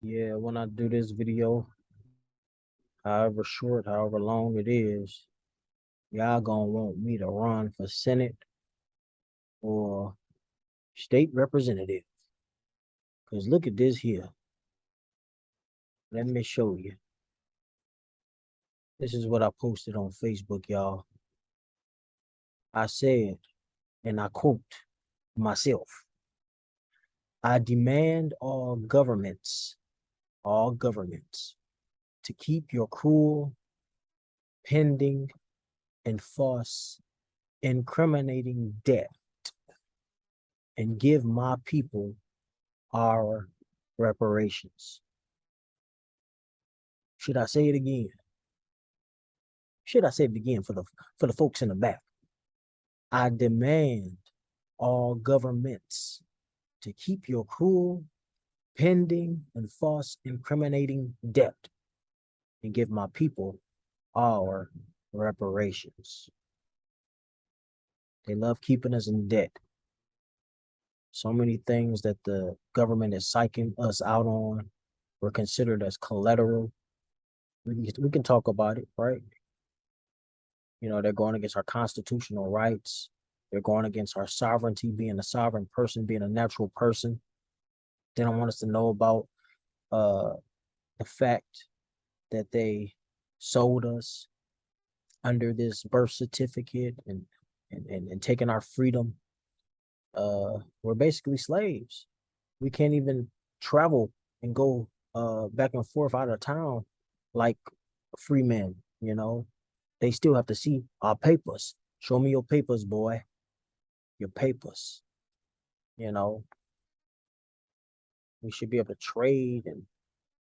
Yeah, when I do this video, however short, however long it is, y'all gonna want me to run for Senate or state representative. Cause look at this here. Let me show you. This is what I posted on Facebook, y'all. I said, and I quote myself, I demand all governments, to keep your cruel, pending, and false, incriminating debt and give my people our reparations. Should I say it again? Should I say it again for the folks in the back? I demand all governments to keep your cruel, pending, and false incriminating debt and give my people our reparations. They love keeping us in debt. So many things that the government is psyching us out on were considered as collateral. We can talk about it, right? You know, they're going against our constitutional rights. They're going against our sovereignty, being a sovereign person, being a natural person. They don't want us to know about uh, the fact that they sold us under this birth certificate and taking our freedom. We're basically slaves. We can't even travel and go back and forth out of town like free men, you know. They still have to see our papers. Show me your papers, boy. Your papers. You know, we should be able to trade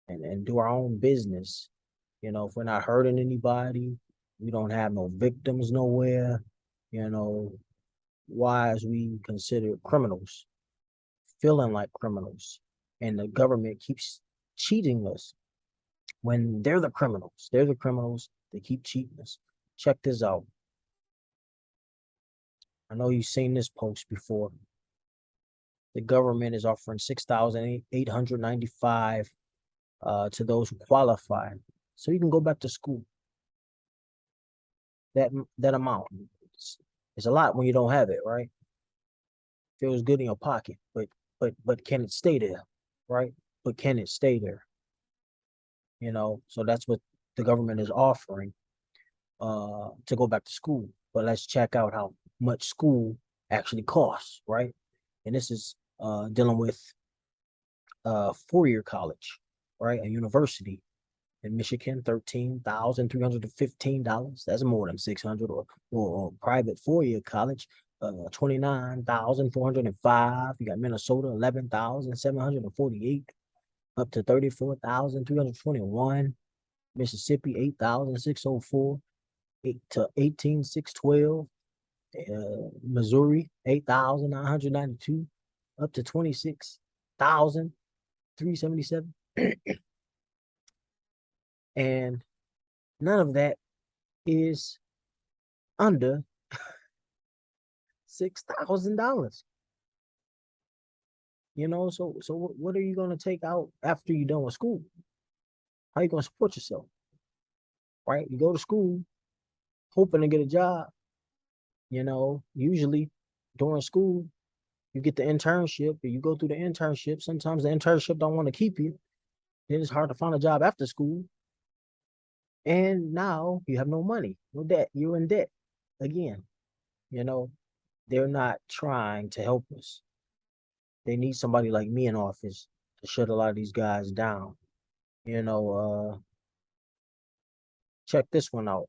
and do our own business. You know, if we're not hurting anybody, we don't have no victims nowhere. You know, why is we considered criminals, feeling like criminals, and the government keeps cheating us when they're the criminals. They're the criminals. They keep cheating us. Check this out. I know you've seen this post before. The government is offering 6,895 to those who qualify, so you can go back to school. That amount, it's a lot when you don't have it, right? Feels good in your pocket, but can it stay there, right? But can it stay there? You know, so that's what the government is offering to go back to school. But let's check out how much school actually costs, right? And this is dealing with 4-year college, right? A university in Michigan, $13,315. That's more than 600. Or private 4-year college, 29,405. You got Minnesota, 11,748, up to 34,321. Mississippi, 8,604, 18,612. Missouri, 8,992, up to 26,377. And none of that is under $6,000. You know, so what are you gonna take out after you're done with school? How are you gonna support yourself? Right? You go to school hoping to get a job. You know, usually during school, you get the internship, or you go through the internship. Sometimes the internship don't want to keep you. Then it's hard to find a job after school. And now you have no money, no debt. You're in debt again. You know, they're not trying to help us. They need somebody like me in office to shut a lot of these guys down. You know, check this one out.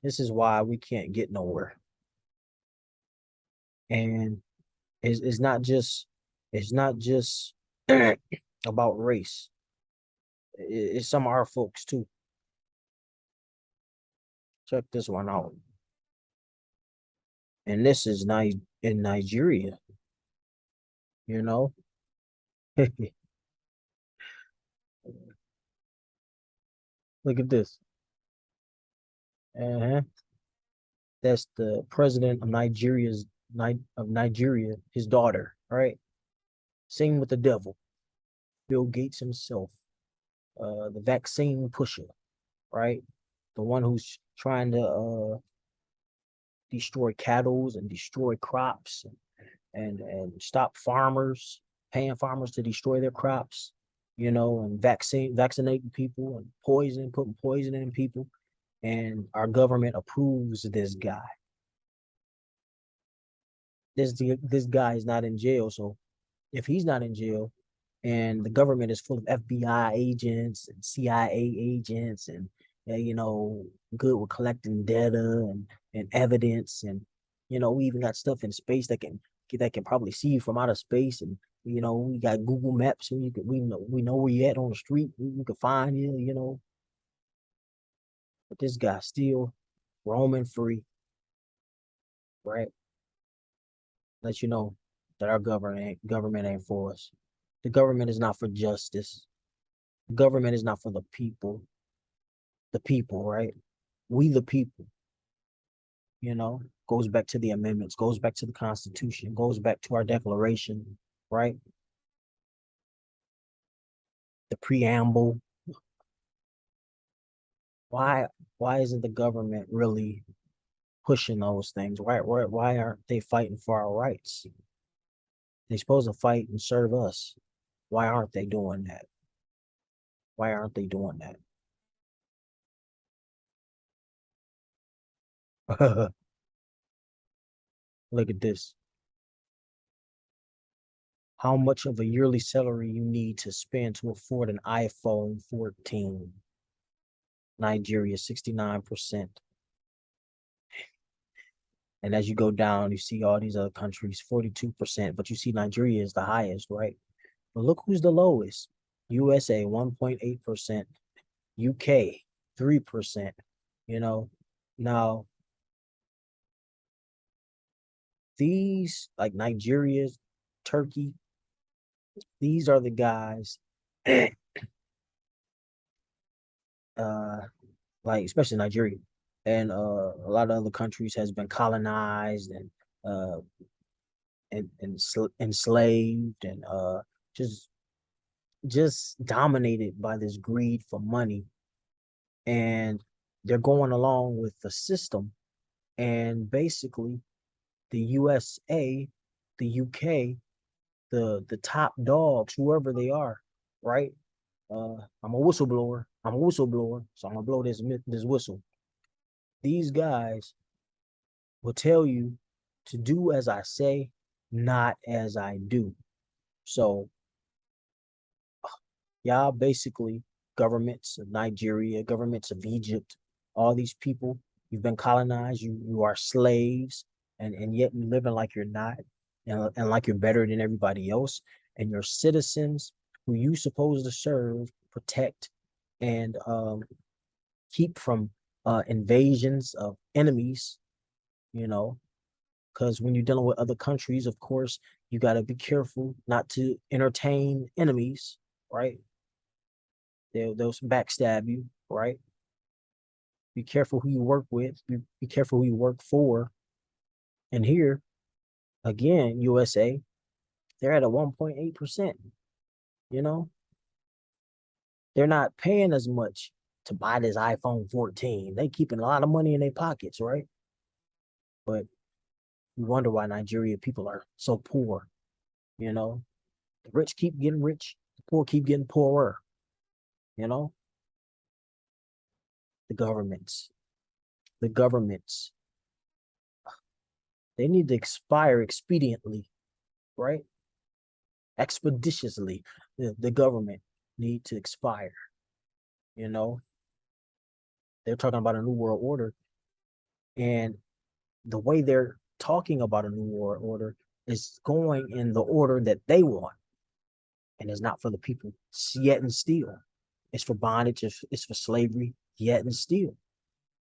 This is why we can't get nowhere. And it's not just about race. It's some of our folks too. Check this one out. And this is in Nigeria, you know. Look at this. Uh-huh. That's the president of Nigeria, his daughter, right? Sing with the devil. Bill Gates himself. the vaccine pusher, right? The one who's trying to destroy cattle and destroy crops and stop farmers, paying farmers to destroy their crops, and vaccinating people and putting poison in people. And our government approves this guy. This guy is not in jail. So if he's not in jail and the government is full of FBI agents and CIA agents and good with collecting data and evidence and we even got stuff in space that can probably see you from outer space and we got Google Maps and we know where you at on the street. We can find you, but this guy's still roaming free, right? Let you know that our government ain't for us. The government is not for justice. The government is not for the people. The people, right? We the people, goes back to the amendments, goes back to the Constitution, goes back to our Declaration, right? The preamble. Why why isn't the government really pushing those things? Why aren't they fighting for our rights? They're supposed to fight and serve us. Why aren't they doing that? Why aren't they doing that? Look at this. How much of a yearly salary you need to spend to afford an iPhone 14? Nigeria, 69%. And as you go down, you see all these other countries, 42%, but you see Nigeria is the highest, right? But look who's the lowest. USA, 1.8%. UK, 3%. Now these like Nigeria's, Turkey, these are the guys, uh, like especially Nigeria and a lot of other countries has been colonized uh and enslaved and just just dominated by this greed for money, and they're going along with the system. And basically the USA, the UK, the top dogs, whoever they are, right? I'm a whistleblower. I'm a whistleblower, so I'm gonna blow this whistle. These guys will tell you to do as I say, not as I do. So y'all basically governments of Nigeria, governments of Egypt, all these people, you've been colonized, you are slaves, and yet you living like you're not, and like you're better than everybody else, and your citizens who you supposed to serve, protect, and keep from invasions of enemies, you know, because when you're dealing with other countries, of course, you got to be careful not to entertain enemies, right? They'll backstab you, right? Be careful who you work with. Be careful who you work for. And here, again, USA, they're at a 1.8%. You know, they're not paying as much to buy this iPhone 14. They keeping a lot of money in their pockets, right? But you wonder why Nigeria people are so poor. You know, the rich keep getting rich, the poor keep getting poorer. You know, the governments, the governments, they need to expire expediently, right? Expeditiously. The government need to expire. You know, they're talking about a new world order, and the way they're talking about a new world order is going in the order that they want, and it's not for the people. Yet and still, it's for bondage. It's for slavery. Yet and still,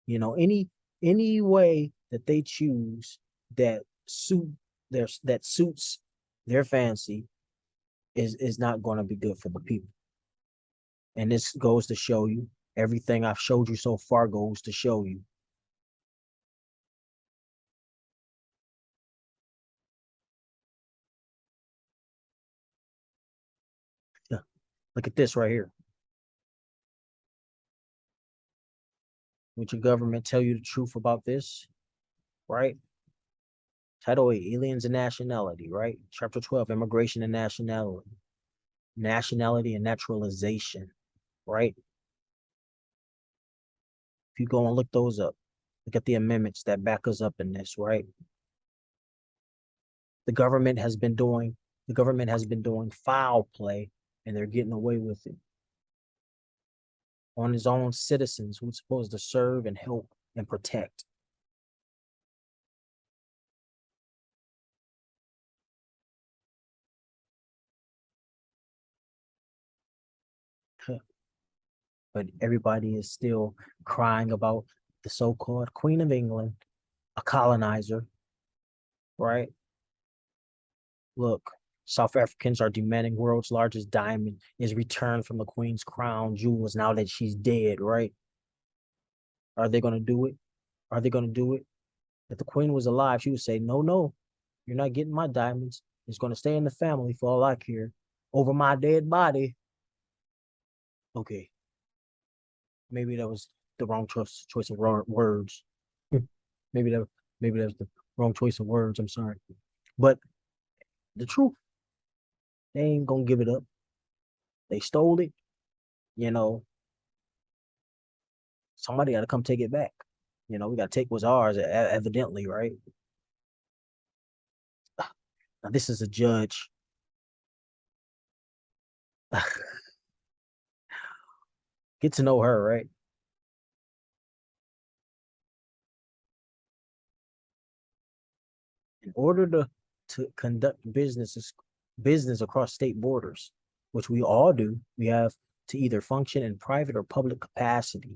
any way that they choose that that suits their fancy is not going to be good for the people. And this goes to show you everything I've showed you so far goes to show you. Yeah. Look at this right here. Would your government tell you the truth about this? Right? Title 8, Aliens and Nationality, right? Chapter 12, Immigration and Nationality. Nationality and Naturalization, right? If you go and look those up, look at the amendments that back us up in this, right? The government has been doing foul play, and they're getting away with it on his own citizens who's supposed to serve and help and protect. But everybody is still crying about the so-called Queen of England, a colonizer, right? Look, South Africans are demanding world's largest diamond is returned from the Queen's crown jewels now that she's dead, right? Are they going to do it? Are they going to do it? If the Queen was alive, she would say, no, no, you're not getting my diamonds. It's going to stay in the family for all I care. Over my dead body. Okay, maybe that was the wrong choice of words. maybe that maybe that was the wrong choice of words. I'm sorry, but the truth, they ain't gonna give it up. They stole it. You know, somebody got to come take it back. We got to take what's ours, evidently, right? Now, this is a judge. Get to know her, right? In order to conduct business across state borders, which we all do, we have to either function in private or public capacity.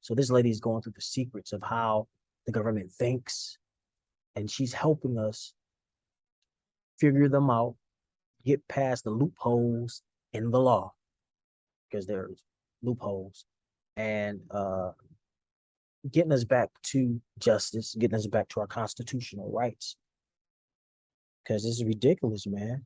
So this lady is going through the secrets of how the government thinks, and she's helping us figure them out, get past the loopholes in the law, because there's loopholes, and getting us back to justice, getting us back to our constitutional rights. Because this is ridiculous, man.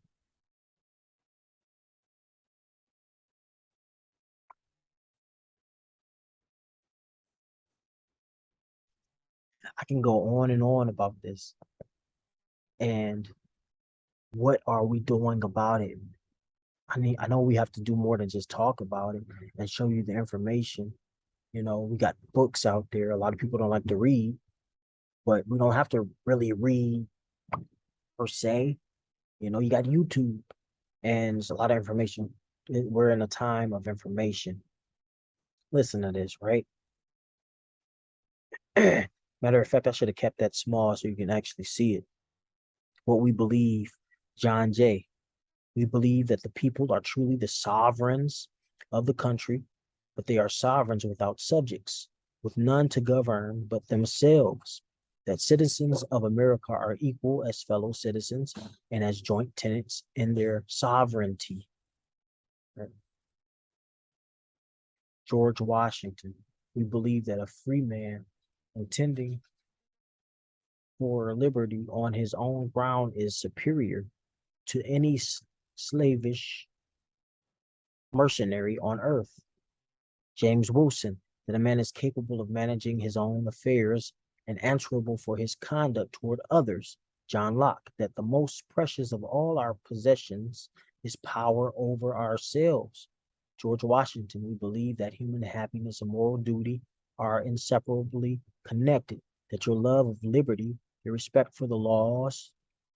I can go on and on about this. And what are we doing about it? I know we have to do more than just talk about it and show you the information. We got books out there. A lot of people don't like to read, but we don't have to really read per se. You got YouTube, and there's a lot of information. We're in a time of information. Listen to this, right? Matter of fact, I should have kept that small so you can actually see it. What we believe, John Jay. We believe that the people are truly the sovereigns of the country, but they are sovereigns without subjects, with none to govern but themselves. That citizens of America are equal as fellow citizens and as joint tenants in their sovereignty. Right? George Washington. We believe that a free man intending for liberty on his own ground is superior to any slavish mercenary on earth. James Wilson, that a man is capable of managing his own affairs and answerable for his conduct toward others. John Locke, that the most precious of all our possessions is power over ourselves. George Washington, we believe that human happiness and moral duty are inseparably connected, that your love of liberty, your respect for the laws,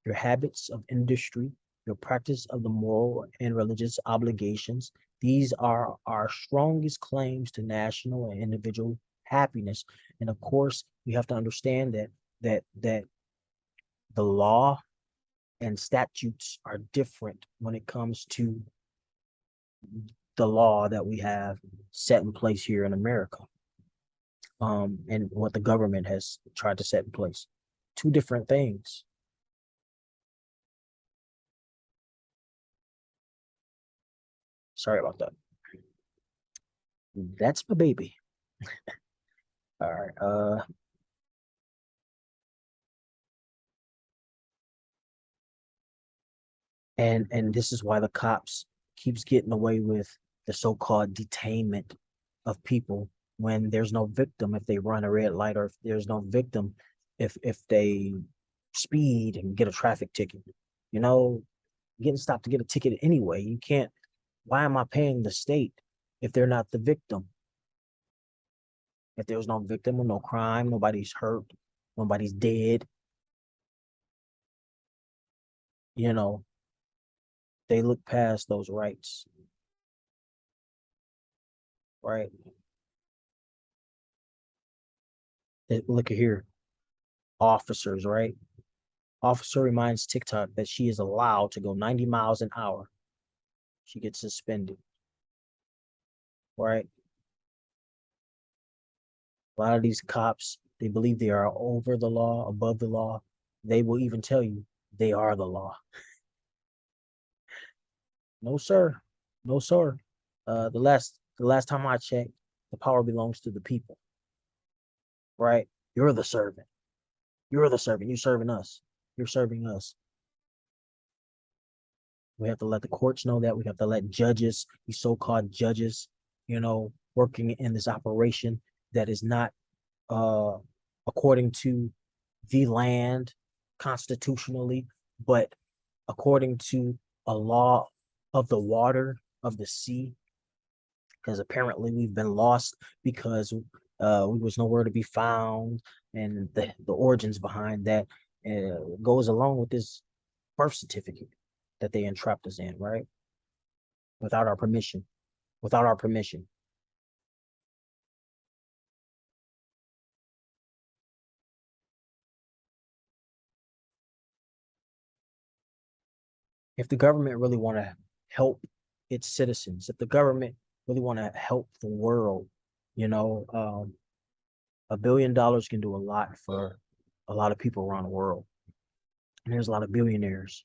your habits of industry, your practice of the moral and religious obligations, these are our strongest claims to national and individual happiness. And of course, we have to understand that the law and statutes are different when it comes to the law that we have set in place here in America, and what the government has tried to set in place. Two different things. Sorry about that. That's my baby. All right. And this is why the cops keeps getting away with the so-called detainment of people when there's no victim if they run a red light, or if there's no victim if they speed and get a traffic ticket. You know, getting stopped to get a ticket anyway. You can't. Why am I paying the state if they're not the victim? If there's no victim or no crime, nobody's hurt, nobody's dead, you know, they look past those rights, right? Look at here, officers, right? Officer reminds TikTok that she is allowed to go 90 miles an hour. She gets suspended, right? A lot of these cops, they believe they are over the law, above the law. They will even tell you they are the law. No, sir. No, sir. The last time I checked, the power belongs to the people, right? You're the servant. You're the servant. You're serving us. You're serving us. We have to let the courts know that. We have to let judges, these so-called judges, working in this operation that is not uh according to the land constitutionally, but according to a law of the water, of the sea, because apparently we've been lost because we was nowhere to be found, and the origins behind that goes along with this birth certificate that they entrapped us in, right? Without our permission. Without our permission. If the government really want to help its citizens, if the government really want to help the world, you know, $1 billion can do a lot for a lot of people around the world. And there's a lot of billionaires.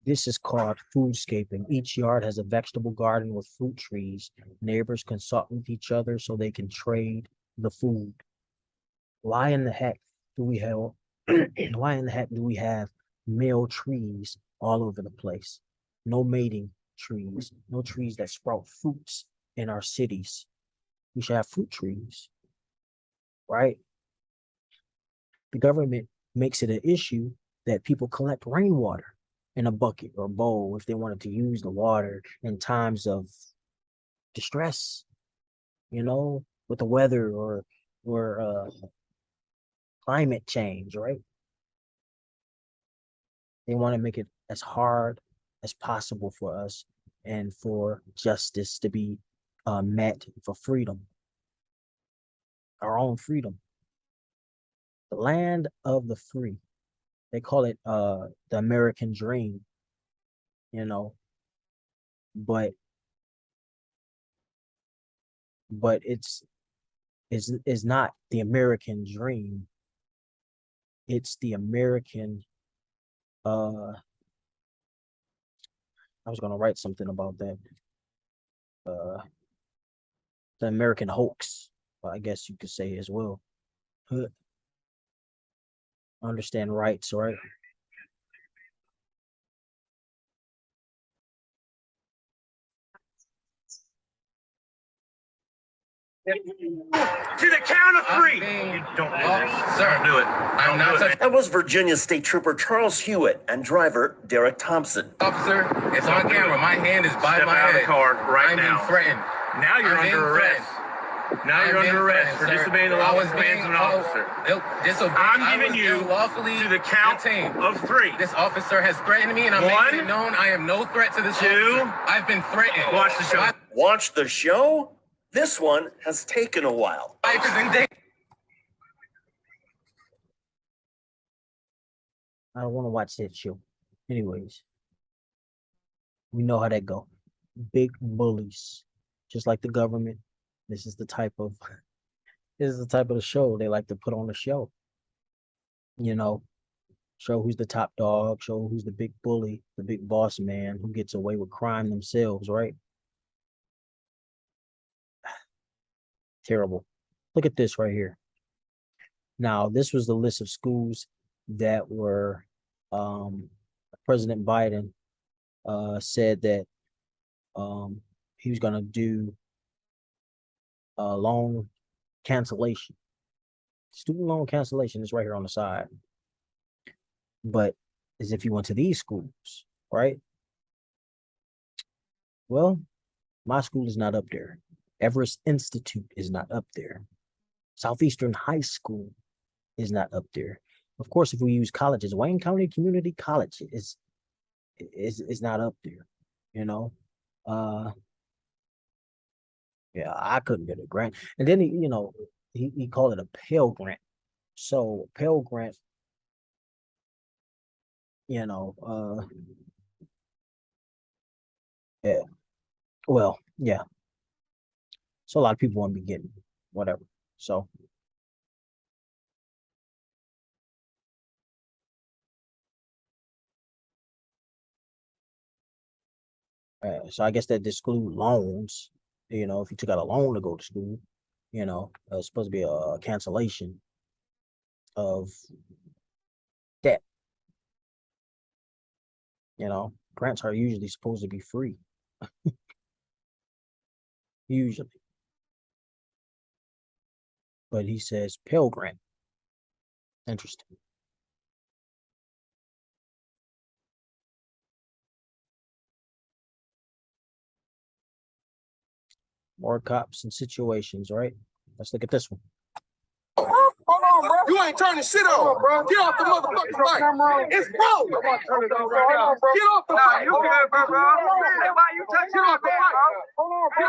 This is called foodscaping. Each yard has a vegetable garden with fruit trees. Neighbors consult with each other so they can trade the food. Why in the heck do we have why in the heck do we have male trees all over the place? No mating trees, no trees that sprout fruits in our cities. We should have fruit trees, right? The government makes it an issue that people collect rainwater in a bucket or bowl if they wanted to use the water in times of distress, with the weather or climate change, right? They want to make it as hard as possible for us and for justice to be met, for freedom, our own freedom. The land of the free. They call it the American dream, you know, but it's not the American dream. It's the American I was gonna write something about that. Uh the American hoax, I guess you could say as well. Understand rights, right? To the count of three. You don't do this. Sir, Don't do it. I'm not touching. That was Virginia State Trooper Charles Hewitt and driver Derek Thompson. Officer, it's on camera. My hand is by Step my out of head. the car right I'm now. being threatened. Now you're I'm being under arrest. Now you're under arrest for disobeying the law of commands of an officer. I'm giving you to the count detained. of three. This officer has threatened me, and I'm making it known I am no threat to this Two. officer. I've been threatened. Watch the show. Watch the show? This one has taken a while. My life is in danger. I don't want to watch that show. Anyways, we know how that go. Big bullies, just like the government. This is the type of this is the type of the show they like to put on the show. You know, show who's the top dog, show who's the big bully, the big boss man who gets away with crime themselves, right? Terrible. Look at this right here. Now, this was the list of schools that were President Biden said that he was going to do loan cancellation. Student loan cancellation is right here on the side. But as if you went to these schools, right? Well, my school is not up there. Everest Institute is not up there. Southeastern High School is not up there. Of course, if we use colleges, Wayne County Community College is not up there, you know. Yeah, I couldn't get a grant. And then he called it a Pell Grant. So Pell Grant, yeah. Well, yeah. So a lot of people want to be getting whatever. So so I guess that exclude loans. If you took out a loan to go to school, it's supposed to be a cancellation of debt. Grants are usually supposed to be free. Usually. But he says Pell Grant. Interesting. More cops and situations, right? Let's look at this one. Hold on, bro. You ain't turning shit on, bro. Get off the motherfucking bike. It's broke. Get off the bike. You good, bro? Hey, why you touching that, man, bro? Hold on, bro.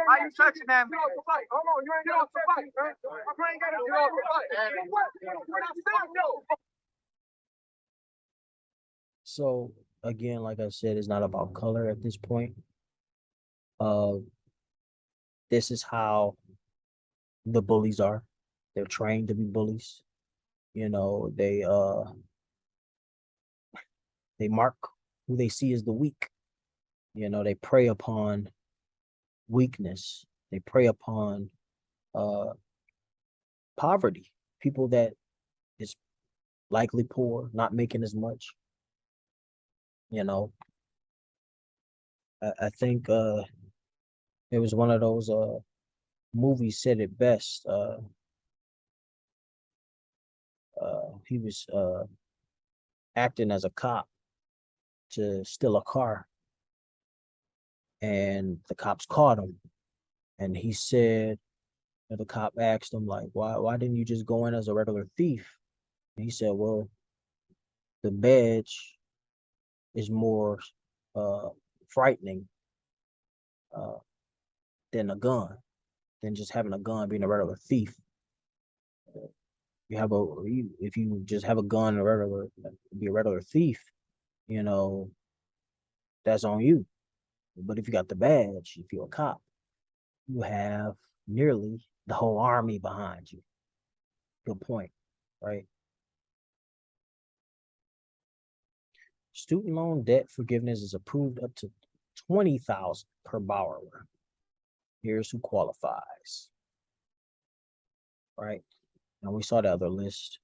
Why you touching that, man? Hold on, you ain't get off the bike, man. You ain't got to get off the bike. What I said, yo. So again, like I said, it's not about color at this point. This is how the bullies are. They're trained to be bullies. They mark who they see as the weak. They prey upon weakness. They prey upon poverty. People that is likely poor, not making as much. I think it was one of those movies said it best. He was acting as a cop to steal a car, and the cops caught him. And he said, the cop asked him, like, why didn't you just go in as a regular thief? And he said, well, the badge is more frightening than a gun, than just having a gun, being a regular thief. If you just have a gun, be a regular thief, that's on you. But if you got the badge, if you're a cop, you have nearly the whole army behind you. Good point, right? Student loan debt forgiveness is approved up to $20,000 per borrower. Here's who qualifies, right? And we saw the other list.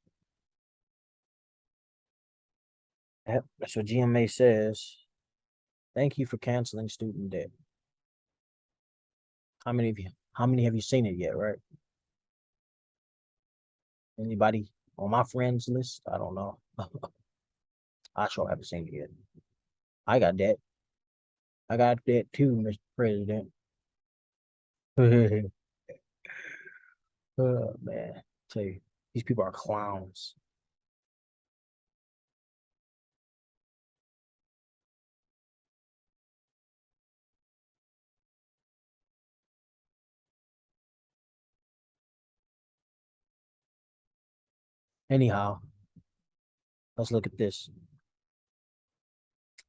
Yep, that's what GMA says. Thank you for canceling student debt. How many have you seen it yet, right? Anybody on my friends list? I don't know. I sure haven't seen it yet. I got debt. I got debt too, Mr. President. Oh man, I tell you, these people are clowns. Anyhow, let's look at this.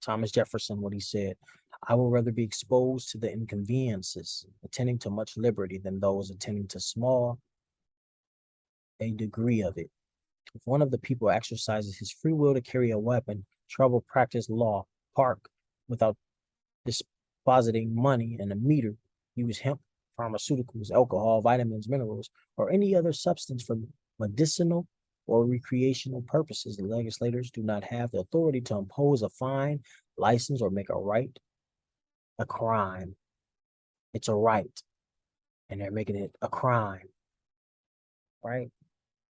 Thomas Jefferson, what he said: I would rather be exposed to the inconveniences attending to much liberty than those attending to small a degree of it. If one of the people exercises his free will to carry a weapon, travel, practice law, park without depositing money in a meter, use hemp, pharmaceuticals, alcohol, vitamins, minerals, or any other substance for medicinal or recreational purposes. The legislators do not have the authority to impose a fine, license, or make a right a crime. It's a right, and they're making it a crime, right?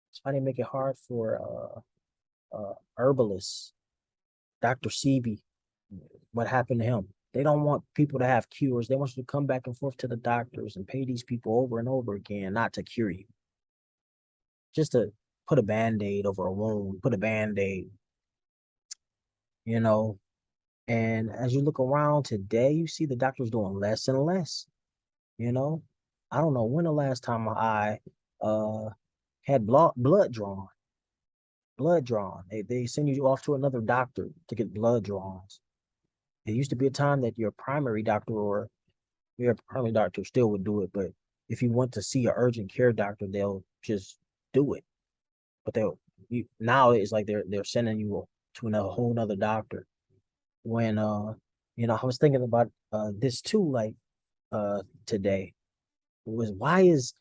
That's why they make it hard for herbalists. Dr. Sebi, what happened to him? They don't want people to have cures. They want you to come back and forth to the doctors and pay these people over and over again, not to cure you. Just to put a band-aid over a wound, put a band-aid, you know. And as you look around today, you see the doctors doing less and less, you know. I don't know when the last time I had blood drawn. Blood drawn. They send you off to another doctor to get blood drawn. It used to be a time that your primary doctor or your primary doctor still would do it, but if you want to see an urgent care doctor, they'll just do it. But now it's like they're sending you to a whole nother doctor. When you know, I was thinking about this too, like today. Was why is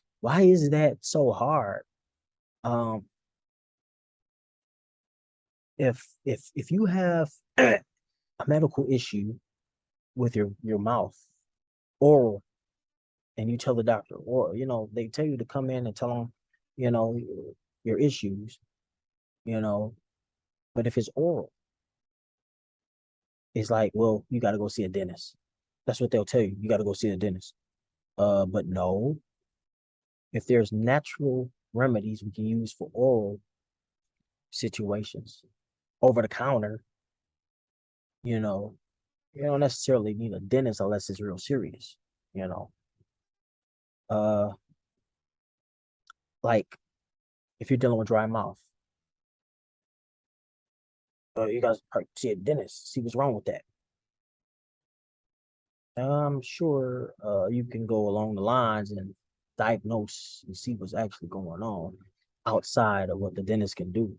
that so hard? If you have a medical issue with your mouth, oral, and you tell the doctor, or you know, they tell you to come in and tell them, you know, your issues, you know, but if it's oral, it's like, well, you got to go see a dentist. That's what they'll tell you. You got to go see a dentist. But no, if there's natural remedies we can use for oral situations, over the counter, you know, you don't necessarily need a dentist unless it's real serious, you know. Uh, like if you're dealing with dry mouth, you guys see a dentist, see what's wrong with that. I'm sure you can go along the lines and diagnose and see what's actually going on outside of what the dentist can do.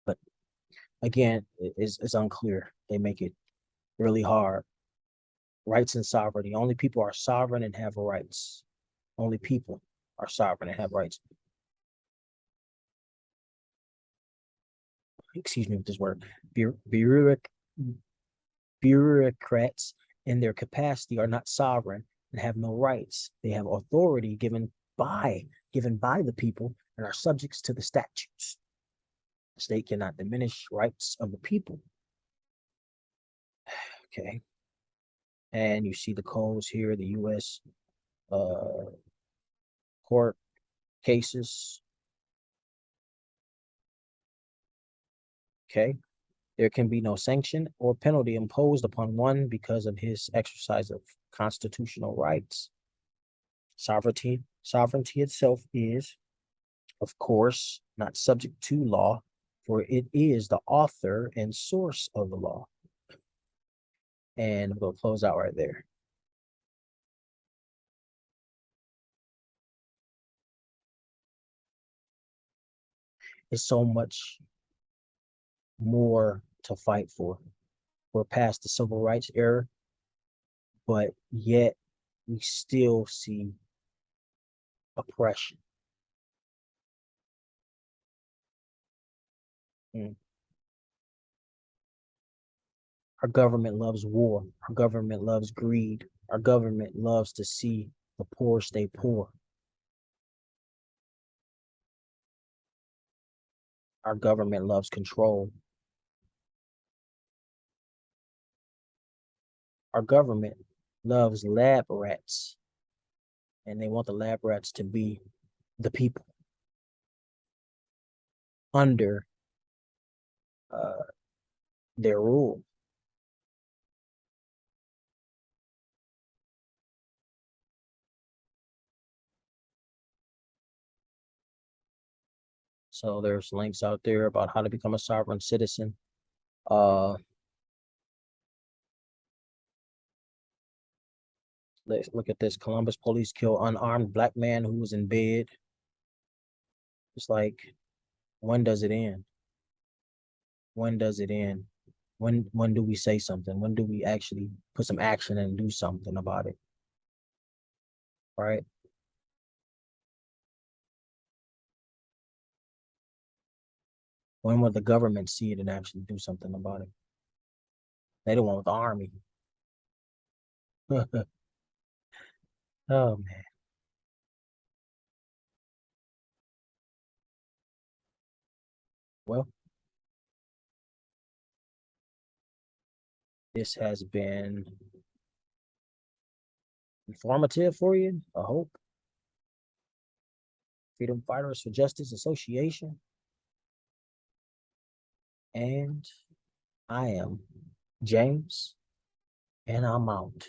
But again, it's unclear. They make it really hard. Rights and sovereignty. Only people are sovereign and have rights. Only people are sovereign and have rights. Excuse me with this word. Bureaucrats in their capacity are not sovereign and have no rights. They have authority given by the people and are subjects to the statutes. The state cannot diminish rights of the people. Okay. And you see the codes here, the U.S. Court cases. Okay. There can be no sanction or penalty imposed upon one because of his exercise of constitutional rights. Sovereignty itself is, of course, not subject to law, for it is the author and source of the law. And we'll close out right there. It's so much more to fight for. We're past the civil rights era, but yet we still see oppression. Our government loves war. Our government loves greed. Our government loves to see the poor stay poor. Our government loves control. Our government loves lab rats, and they want the lab rats to be the people under their rule. So there's links out there about how to become a sovereign citizen. Let's look at this. Columbus police kill unarmed black man who was in bed. It's like, when does it end? When does it end? When do we say something? When do we actually put some action and do something about it? Right? When will the government see it and actually do something about it? They don't want the army. Oh man. Well, this has been informative for you, I hope. Freedom Fighters for Justice Association. And I am James, and I'm out.